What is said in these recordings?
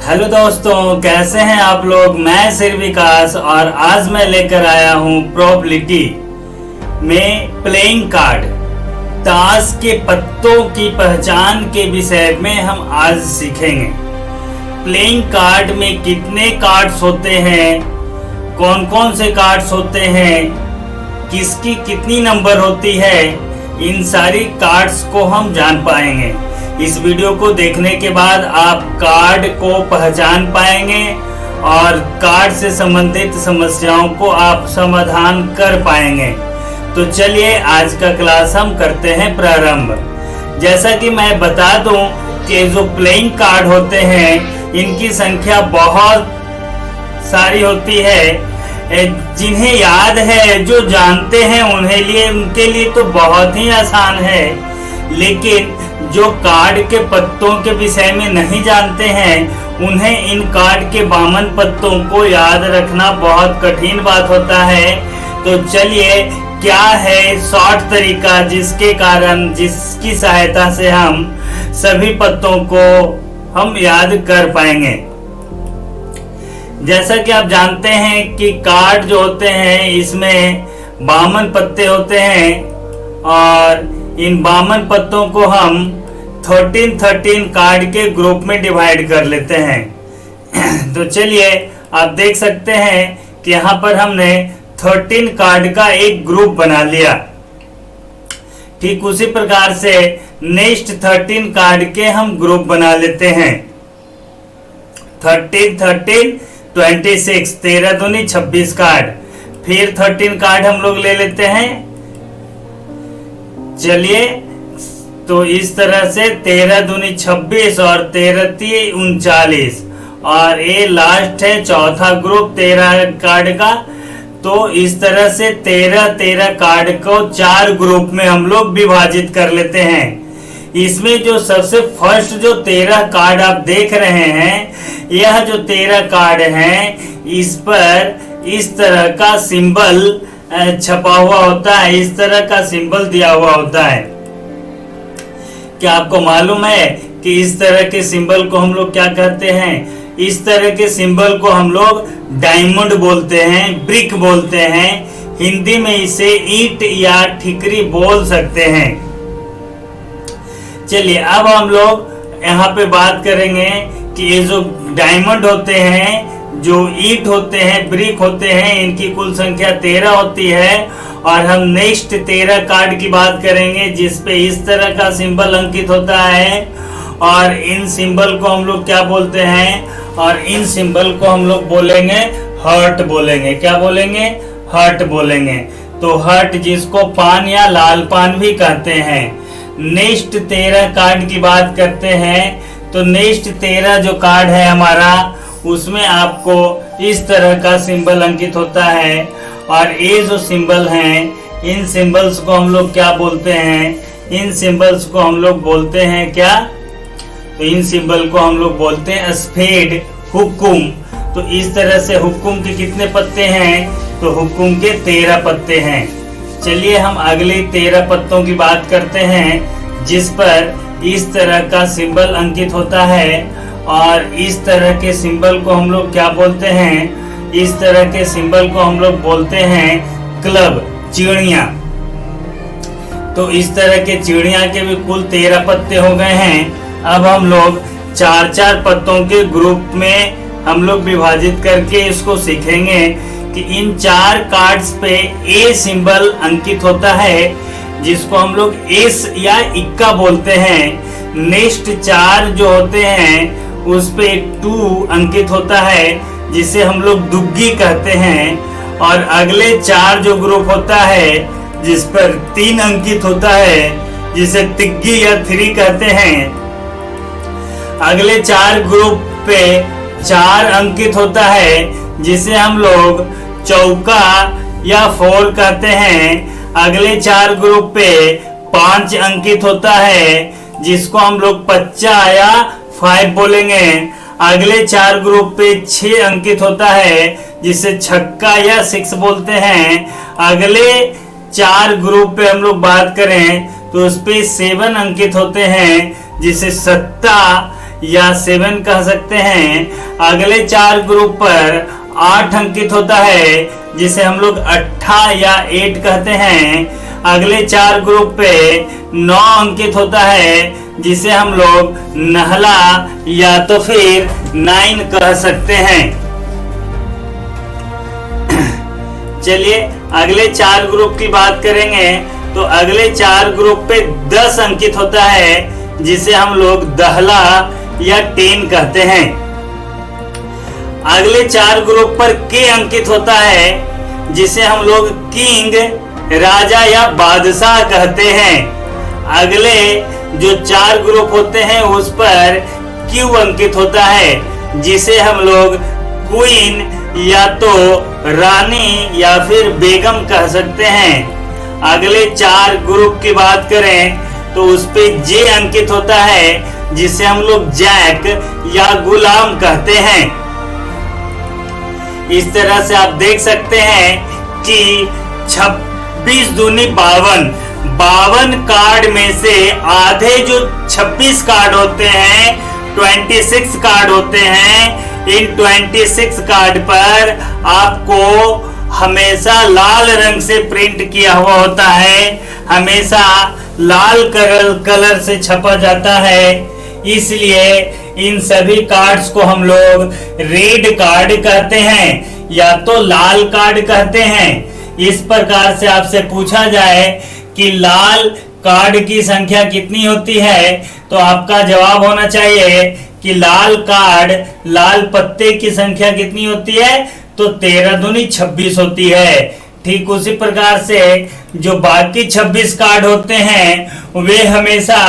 Hello दोस्तों, कैसे हैं आप लोग। मैं सिर विकास और आज मैं लेकर आया हूं प्रोबेबिलिटी में प्लेइंग कार्ड ताश के पत्तों की पहचान के विषय में हम आज सीखेंगे। प्लेइंग कार्ड में कितने कार्ड्स होते हैं, कौन कौन से कार्ड्स होते हैं, किसकी कितनी नंबर होती है, इन सारी कार्ड्स को हम जान पाएंगे। इस वीडियो को देखने के बाद आप कार्ड को पहचान पाएंगे और कार्ड से संबंधित समस्याओं को आप समाधान कर पाएंगे। तो चलिए आज का क्लास हम करते हैं प्रारंभ। जैसा कि मैं बता दूं कि जो प्लेइंग कार्ड होते हैं इनकी संख्या बहुत सारी होती है। जिन्हें याद है, जो जानते हैं उनके लिए तो बहुत ही आसान है, लेकिन जो कार्ड के पत्तों के विषय में नहीं जानते हैं उन्हें इन कार्ड के 52 पत्तों को याद रखना बहुत कठिन बात होता है। तो चलिए क्या है शॉर्ट तरीका जिसकी सहायता से हम सभी पत्तों को हम याद कर पाएंगे। जैसा कि आप जानते हैं कि कार्ड जो होते हैं इसमें 52 पत्ते होते हैं और इन 52 पत्तों को हम 13 कार्ड के ग्रुप में डिवाइड कर लेते हैं। तो चलिए आप देख सकते हैं कि यहाँ पर हमने 13 कार्ड का एक ग्रुप बना लिया। ठीक उसी प्रकार से नेक्स्ट 13 कार्ड के हम ग्रुप बना लेते हैं। 13 26 13 दूनी 26 कार्ड। फिर 13 कार्ड हम लोग ले लेते हैं। चलिए तो इस तरह से 13 दूनी 26 और 13 तीन 39 और ये लास्ट है चौथा ग्रुप 13 कार्ड का। तो इस तरह से 13 कार्ड को 4 ग्रुप में हम लोग विभाजित कर लेते हैं। इसमें जो सबसे फर्स्ट जो 13 कार्ड आप देख रहे हैं, यह जो 13 कार्ड हैं इस पर इस तरह का सिंबल छपा हुआ होता है, इस तरह का सिंबल दिया हुआ होता है। क्या आपको मालूम है कि इस तरह के सिंबल को हम लोग क्या कहते हैं? इस तरह के सिंबल को हम लोग डायमंड बोलते हैं, ब्रिक बोलते हैं। हिंदी में इसे ईंट या ठिकरी बोल सकते हैं। चलिए अब हम लोग यहाँ पे बात करेंगे कि ये जो डायमंड होते हैं, जो ईंट होते हैं, ब्रिक होते हैं, इनकी कुल संख्या 13 होती है। और हम नेक्स्ट 13 कार्ड की बात करेंगे जिस पे इस तरह का सिंबल अंकित होता है और इन सिंबल को हम लोग क्या बोलते हैं? और इन सिंबल को हम लोग बोलेंगे हार्ट बोलेंगे। क्या बोलेंगे? हार्ट बोलेंगे। तो हार्ट जिसको पान या लाल पान भी कहते हैं। नेक्स्ट 13 कार्ड की बात करते हैं। तो नेक्स्ट 13 जो कार्ड है हमारा, उसमें आपको इस तरह का सिंबल अंकित होता है और ये जो सिंबल हैं, इन सिंबल्स को हम लोग क्या बोलते हैं? इन सिंबल्स को हम लोग बोलते हैं क्या? तो इन सिंबल को हम लोग बोलते हैं स्पेड, हुक्कुम। तो इस तरह से हुक्कुम के कितने पत्ते हैं? तो हुक्कुम के 13 पत्ते हैं। चलिए हम अगले 13 पत्तों की बात करते हैं जिस पर इस तरह का सिंबल अंकित होता है और इस तरह के सिंबल को हम लोग क्या बोलते हैं? इस तरह के सिंबल को हम लोग बोलते हैं क्लब, चिड़िया। तो इस तरह के चिड़िया के भी कुल 13 पत्ते हो गए हैं। अब हम लोग 4 पत्तों के ग्रुप में हम लोग विभाजित करके इसको सीखेंगे कि इन 4 कार्ड्स पे ए सिंबल अंकित होता है जिसको हम लोग एस या इक्का बोलते हैं। नेक्स्ट 4 जो होते हैं उस पे 2 अंकित होता है जिसे हम लोग दुग्गी कहते हैं। और अगले 4 जो ग्रुप होता है जिस पर 3 अंकित होता है जिसे तिग्गी या 3 कहते हैं। अगले 4 ग्रुप पे 4 अंकित होता है जिसे हम लोग चौका या 4 कहते हैं। अगले 4 ग्रुप पे 5 अंकित होता है जिसको हम लोग पच्चा या 5 बोलेंगे। अगले 4 ग्रुप पे 6 अंकित होता है जिसे छक्का या 6 बोलते हैं। अगले 4 ग्रुप पे हम लोग बात करें तो उस पे 7 अंकित होते हैं जिसे सत्ता या 7 कह सकते हैं। अगले 4 ग्रुप पर 8 अंकित होता है जिसे हम लोग 8 या 8 कहते हैं। अगले 4 ग्रुप पे 9 अंकित होता है जिसे हम लोग नहला या तो फिर 9 कह सकते हैं। चलिए अगले 4 ग्रुप की बात करेंगे तो अगले 4 ग्रुप पे 10 अंकित होता है जिसे हम लोग दहला या 10 कहते हैं। अगले 4 ग्रुप पर के अंकित होता है जिसे हम लोग किंग, राजा या बादशाह कहते हैं। अगले जो 4 ग्रुप होते हैं उस पर क्यू अंकित होता है जिसे हम लोग क्वीन या तो रानी या फिर बेगम कह सकते हैं। अगले 4 ग्रुप की बात करें तो उस पे जे अंकित होता है जिसे हम लोग जैक या गुलाम कहते हैं। इस तरह से आप देख सकते हैं कि 26 दूनी 52 कार्ड में से आधे जो 26 कार्ड होते हैं 26 कार्ड होते हैं। इन 26 कार्ड पर आपको हमेशा लाल रंग से प्रिंट किया हुआ होता है, हमेशा लाल कलर से छपा जाता है। इसलिए इन सभी कार्ड्स को हम लोग रेड कार्ड कहते हैं या तो लाल कार्ड कहते हैं। इस प्रकार से आपसे पूछा जाए कि लाल कार्ड की संख्या कितनी होती है तो आपका जवाब होना चाहिए कि लाल कार्ड, लाल पत्ते की संख्या कितनी होती है तो 13 दूनी 26 होती है। ठीक उसी प्रकार से जो बाकी 26 कार्ड होते हैं वे हमेशा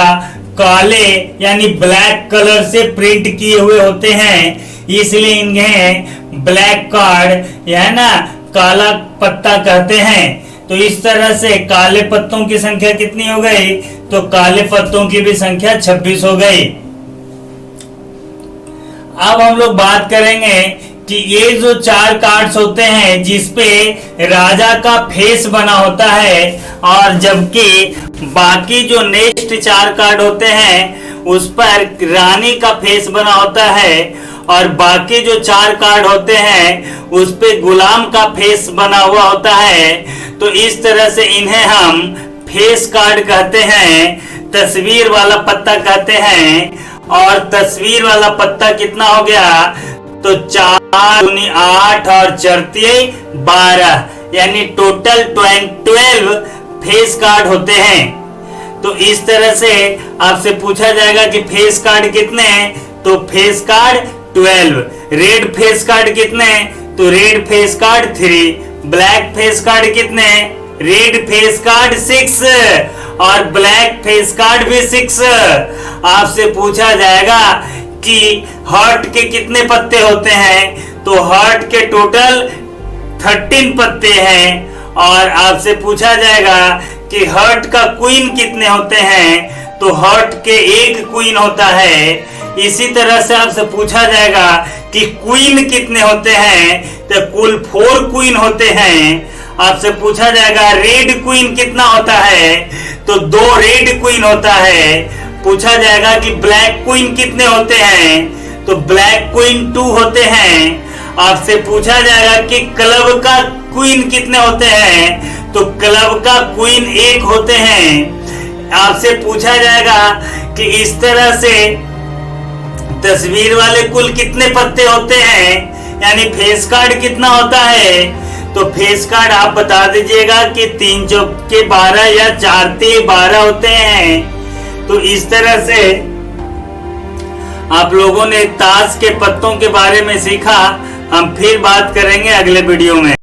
काले यानी ब्लैक कलर से प्रिंट किए हुए होते हैं, इसलिए इन्हें ब्लैक कार्ड या ना काला पत्ता कहते हैं। तो इस तरह से काले पत्तों की संख्या कितनी हो गई तो काले पत्तों की भी संख्या 26 हो गई। अब हम लोग बात करेंगे कि ये जो 4 कार्ड्स होते हैं जिसपे राजा का फेस बना होता है और जबकि बाकी जो नेक्स्ट 4 कार्ड होते हैं उस पर रानी का फेस बना होता है और बाकी जो 4 कार्ड होते हैं उस पे गुलाम का फेस बना हुआ होता है। तो इस तरह से इन्हें हम फेस कार्ड कहते हैं, तस्वीर वाला पत्ता कहते हैं। और तस्वीर वाला पत्ता कितना हो गया तो 4 दूनी 8 और 4 12 यानी टोटल 12 फेस कार्ड होते हैं। तो इस तरह से आपसे पूछा जाएगा कि फेस कार्ड कितने तो face card 12। Red face card कितने तो red face card 3। Black face card कितने रेड फेस कार्ड 6 और ब्लैक फेस कार्ड भी 6। आपसे पूछा जाएगा कि हार्ट के कितने पत्ते होते हैं तो हार्ट के टोटल 13 पत्ते हैं। और आपसे पूछा जाएगा कि हार्ट का क्वीन कितने होते हैं तो हार्ट के 1 क्वीन होता है। इसी तरह से आपसे पूछा जाएगा कि क्वीन कितने होते हैं तो कुल 4 क्वीन होते हैं। आपसे पूछा जाएगा रेड क्वीन कितना होता है तो 2 रेड क्वीन होता है। पूछा जाएगा कि ब्लैक क्वीन कितने होते हैं तो ब्लैक क्वीन 2 होते हैं। आपसे पूछा जाएगा कि क्लब का क्वीन कितने होते हैं तो क्लब का क्वीन 1 होते हैं। आपसे पूछा जाएगा कि इस तरह से तस्वीर वाले कुल कितने पत्ते होते हैं यानी फेस कार्ड कितना होता है तो फेस कार्ड आप बता दीजिएगा कि 3 चौके 12 या 4 तिहाई 12 होते हैं। तो इस तरह से आप लोगों ने ताश के पत्तों के बारे में सीखा। हम फिर बात करेंगे अगले वीडियो में।